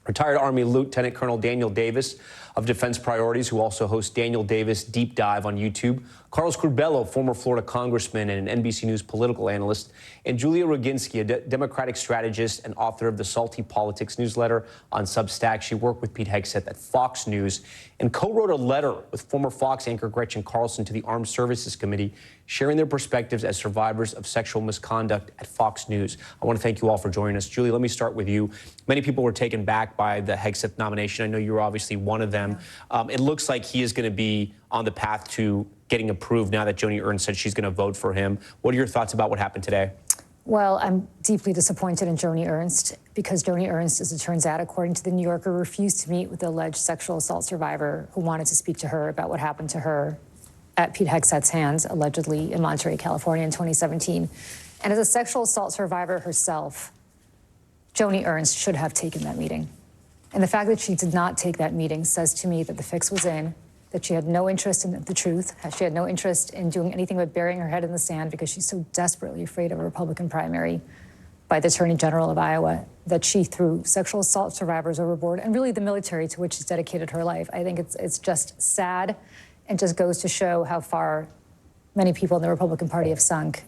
Retired Army Lieutenant Colonel Daniel Davis of Defense Priorities, who also hosts Daniel Davis Deep Dive on YouTube, Carlos Curbelo, former Florida congressman and an NBC News political analyst, and Julia Roginski, a Democratic strategist and author of the Salty Politics newsletter on Substack. She worked with Pete Hegseth at Fox News and co-wrote a letter with former Fox anchor Gretchen Carlson to the Armed Services Committee, sharing their perspectives as survivors of sexual misconduct at Fox News. I want to thank you all for joining us. Julie, let me start with you. Many people were taken back by the Hegseth nomination. I know you're obviously one of them. It looks like he is going to be on the path to getting approved now that Joni Ernst said she's going to vote for him. What are your thoughts about what happened today? Well, I'm deeply disappointed in Joni Ernst because Joni Ernst, as it turns out, according to The New Yorker, refused to meet with the alleged sexual assault survivor who wanted to speak to her about what happened to her at Pete Hegseth's hands, allegedly in Monterey, California in 2017. And as a sexual assault survivor herself, Joni Ernst should have taken that meeting. And the fact that she did not take that meeting says to me that the fix was in, that she had no interest in the truth, she had no interest in doing anything but burying her head in the sand because she's so desperately afraid of a Republican primary by the Attorney General of Iowa, that she threw sexual assault survivors overboard and really the military to which she's dedicated her life. I think it's just sad and just goes to show how far many people in the Republican Party have sunk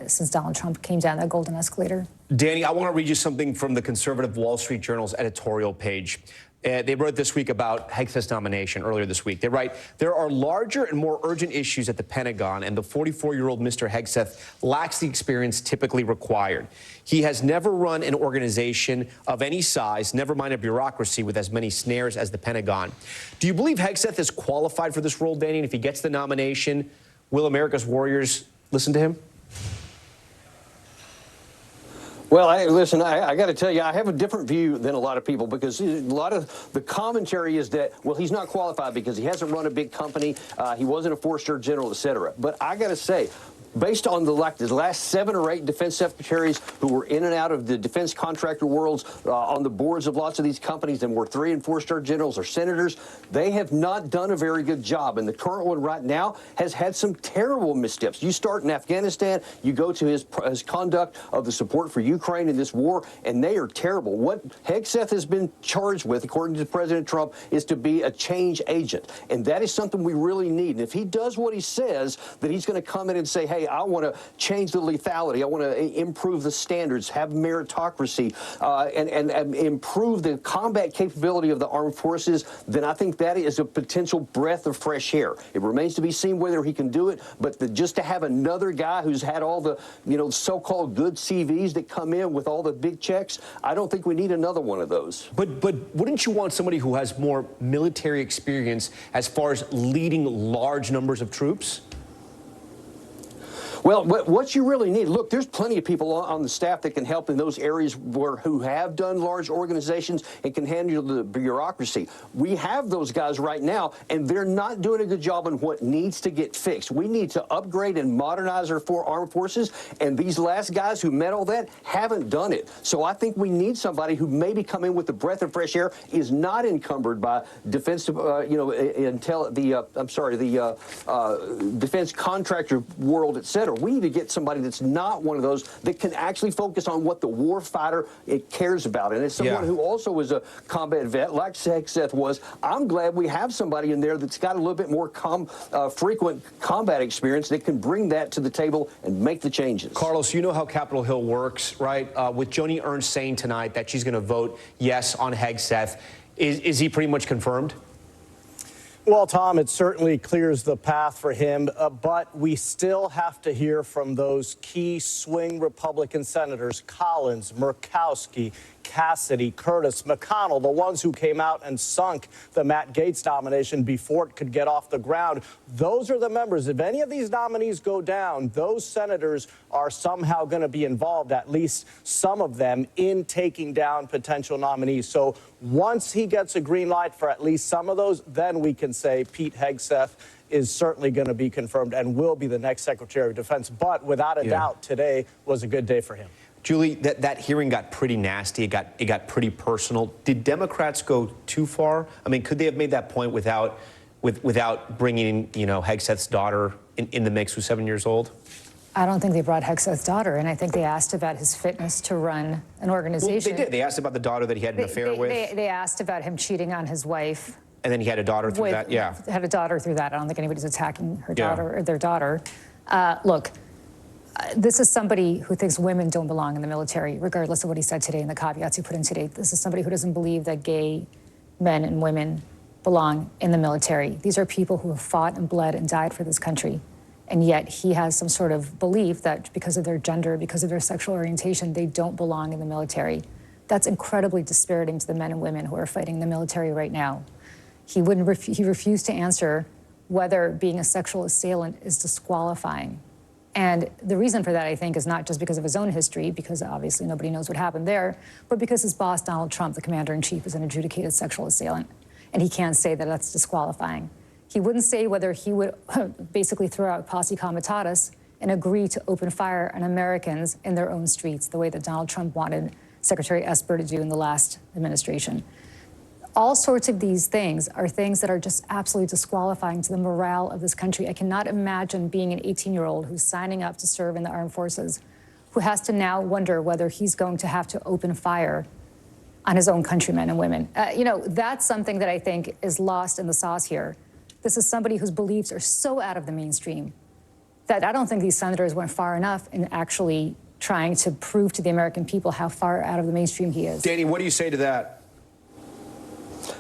since Donald Trump came down that golden escalator. Danny, I want to read you something from the conservative Wall Street Journal's editorial page. They wrote this week about Hegseth's nomination earlier this week. They write, there are larger and more urgent issues at the Pentagon, and the 44-year-old Mr. Hegseth lacks the experience typically required. He has never run an organization of any size, never mind a bureaucracy with as many snares as the Pentagon. Do you believe Hegseth is qualified for this role, Danny? And if he gets the nomination, will America's warriors listen to him? Well, listen, I got to tell you, I have a different view than a lot of people because a lot of the commentary is that, well, he's not qualified because he hasn't run a big company, he wasn't a four-star general, et cetera. But I got to say, based on the last 7 or 8 defense secretaries who were in and out of the defense contractor worlds on the boards of lots of these companies and were 3- and 4-star generals or senators, they have not done a very good job. And the current one right now has had some terrible missteps. You start in Afghanistan, you go to his conduct of the support for Ukraine in this war, and they are terrible. What Hegseth has been charged with, according to President Trump, is to be a change agent. And that is something we really need. And if he does what he says, that he's going to come in and say, hey, I want to change the lethality. I want to improve the standards, have meritocracy, and improve the combat capability of the armed forces, then I think that is a potential breath of fresh air. It remains to be seen whether he can do it, but just to have another guy who's had all the, so-called good CVs that come in with all the big checks, I don't think we need another one of those. But wouldn't you want somebody who has more military experience as far as leading large numbers of troops? Well, what you really need, look, there's plenty of people on the staff that can help in those areas who have done large organizations and can handle the bureaucracy. We have those guys right now, and they're not doing a good job on what needs to get fixed. We need to upgrade and modernize our armed forces, and these last guys who met all that haven't done it. So I think we need somebody who maybe come in with a breath of fresh air, is not encumbered by defense, defense contractor world, et cetera. We need to get somebody that's not one of those that can actually focus on what the war fighter cares about. And as someone who also was a combat vet, like Hegseth was, I'm glad we have somebody in there that's got a little bit more frequent combat experience that can bring that to the table and make the changes. Carlos, you know how Capitol Hill works, right? With Joni Ernst saying tonight that she's going to vote yes on Hegseth, is he pretty much confirmed? Well, Tom, it certainly clears the path for him, but we still have to hear from those key swing Republican senators, Collins, Murkowski, Cassidy, Curtis, McConnell, the ones who came out and sunk the Matt Gaetz nomination before it could get off the ground. Those are the members. If any of these nominees go down, those senators are somehow going to be involved, at least some of them, in taking down potential nominees. So once he gets a green light for at least some of those, then we can say Pete Hegseth is certainly going to be confirmed and will be the next Secretary of Defense. But without a doubt, today was a good day for him. Julie, that hearing got pretty nasty. It got pretty personal. Did Democrats go too far? I mean, could they have made that point without bringing Hegseth's daughter in the mix, who's 7 years old? I don't think they brought Hegseth's daughter, and I think they asked about his fitness to run an organization. Well, they did. They asked about the daughter that he had an affair with. They asked about him cheating on his wife. And then he had a daughter through that, yeah. Had a daughter through that. I don't think anybody's attacking her Yeah. daughter or their daughter. Look, this is somebody who thinks women don't belong in the military, regardless of what he said today and the caveats he put in today. This is somebody who doesn't believe that gay men and women belong in the military. These are people who have fought and bled and died for this country. And yet he has some sort of belief that because of their gender, because of their sexual orientation, they don't belong in the military. That's incredibly dispiriting to the men and women who are fighting in the military right now. He refused to answer whether being a sexual assailant is disqualifying. And the reason for that, I think, is not just because of his own history, because obviously nobody knows what happened there, but because his boss, Donald Trump, the commander-in-chief, is an adjudicated sexual assailant. And he can't say that that's disqualifying. He wouldn't say whether he would basically throw out posse comitatus and agree to open fire on Americans in their own streets, the way that Donald Trump wanted Secretary Esper to do in the last administration. All sorts of these things are things that are just absolutely disqualifying to the morale of this country. I cannot imagine being an 18-year-old who's signing up to serve in the armed forces, who has to now wonder whether he's going to have to open fire on his own countrymen and women. You know, that's something that I think is lost in the sauce here. This is somebody whose beliefs are so out of the mainstream that I don't think these senators went far enough in actually trying to prove to the American people how far out of the mainstream he is. Danny, what do you say to that?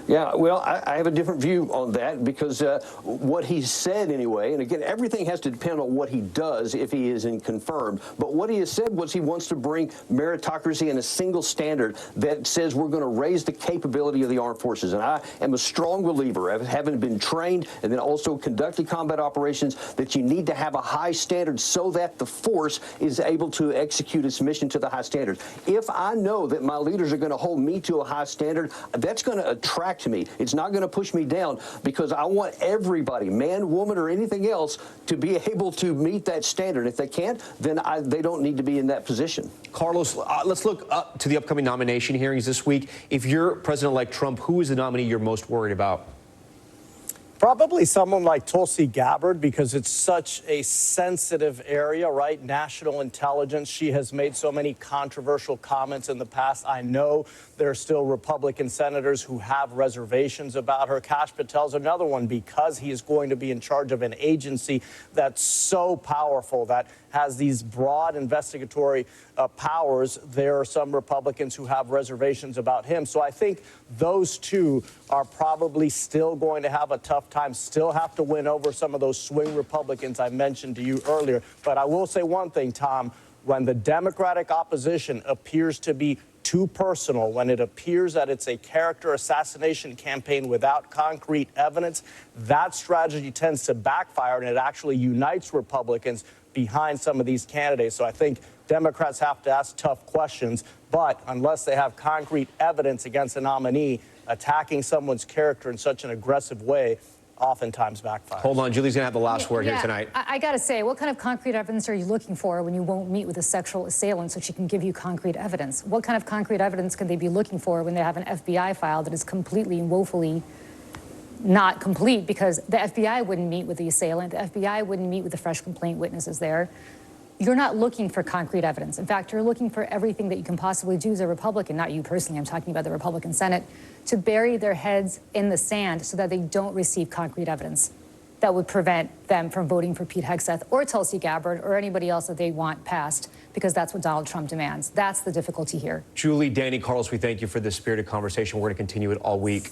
Yeah, well, I have a different view on that because what he said anyway, and again, everything has to depend on what he does if he isn't confirmed. But what he has said was he wants to bring meritocracy and a single standard that says we're going to raise the capability of the armed forces. And I am a strong believer, having been trained and then also conducted combat operations, that you need to have a high standard so that the force is able to execute its mission to the high standards. If I know that my leaders are going to hold me to a high standard, that's going to attract to me. It's not going to push me down because I want everybody, man, woman, or anything else, to be able to meet that standard. If they can't, then they don't need to be in that position. Carlos, let's look up to the upcoming nomination hearings this week. If you're President-elect Trump, who is the nominee you're most worried about? Probably someone like Tulsi Gabbard, because it's such a sensitive area, right? National intelligence. She has made so many controversial comments in the past. I know there are still Republican senators who have reservations about her. Kash Patel's another one, because he is going to be in charge of an agency that's so powerful, that has these broad investigatory powers. There are some Republicans who have reservations about him. So I think those two are probably still going to have a tough time, still have to win over some of those swing Republicans I mentioned to you earlier. But I will say one thing, Tom, when the Democratic opposition appears to be too personal, when it appears that it's a character assassination campaign without concrete evidence, that strategy tends to backfire, and it actually unites Republicans behind some of these candidates. So I think Democrats have to ask tough questions, but unless they have concrete evidence against a nominee, attacking someone's character in such an aggressive way oftentimes backfires. Hold on, Julie's going to have the last word here tonight. I got to say, what kind of concrete evidence are you looking for when you won't meet with a sexual assailant so she can give you concrete evidence? What kind of concrete evidence could they be looking for when they have an FBI file that is completely and woefully not complete, because the FBI wouldn't meet with the assailant, the FBI wouldn't meet with the fresh complaint witnesses there. You're not looking for concrete evidence. In fact, you're looking for everything that you can possibly do as a Republican, not you personally, I'm talking about the Republican Senate, to bury their heads in the sand so that they don't receive concrete evidence that would prevent them from voting for Pete Hegseth or Tulsi Gabbard or anybody else that they want passed, because that's what Donald Trump demands. That's the difficulty here. Julie, Danny, Carlos, we thank you for this spirited conversation. We're going to continue it all week.